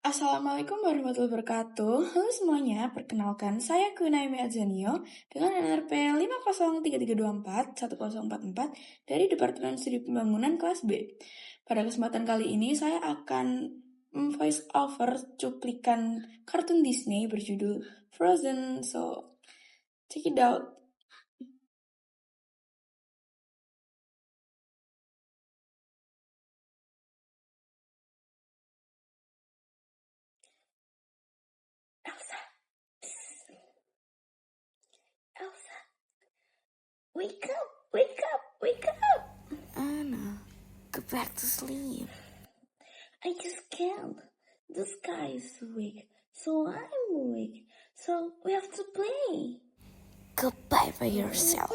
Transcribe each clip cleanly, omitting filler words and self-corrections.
Assalamualaikum warahmatullahi wabarakatuh. Halo semuanya, perkenalkan saya Queena Adzanio dengan NRP 5033241044 dari Departemen Studi Pembangunan kelas B. Pada kesempatan kali ini saya akan voice over cuplikan kartun Disney berjudul Frozen. So, check it out. Elsa, wake up, wake up, wake up. Anna, go back to sleep. I just can't. The sky is awake, so I'm awake. So we have to play. Goodbye by yourself.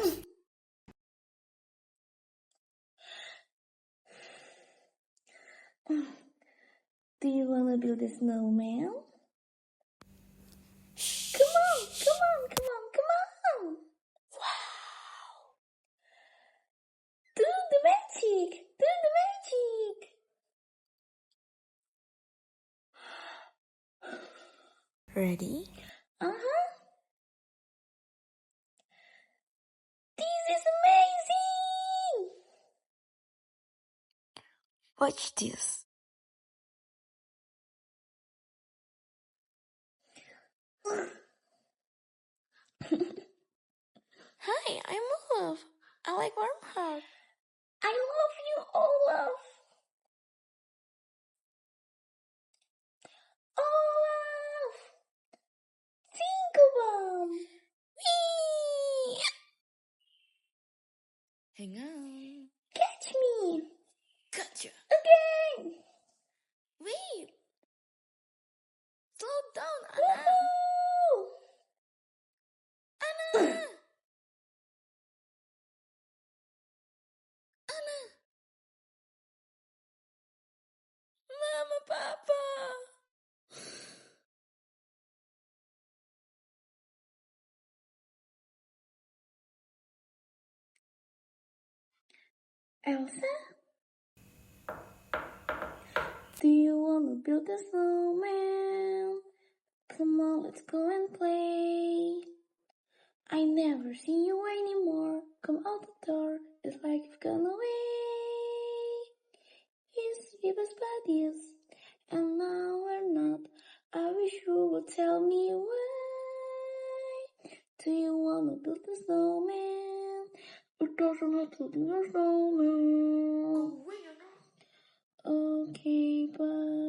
Do you want to build a snowman? Shh. Come on, come on, come on, come on. Wow. Do the magic, do the magic. Ready? Uh-huh. This is amazing. Watch this. Hi, I'm Olaf. I like warm hug. I love you, Olaf. Olaf. Tinkerbell. Whee! Hang on. Catch me. Gotcha. Again. Wait. Slow down, Anna. Woohoo! Anna. Anna. Mama, Papa. Elsa? Do you want to build a snowman? Come on, let's go and play. I never see you anymore. Come out the door, it's like you've gone away. We was buddies, and now we're not. I wish you would tell me why. Do you want to build a snowman? It doesn't have to be a snowman. Okay, bye.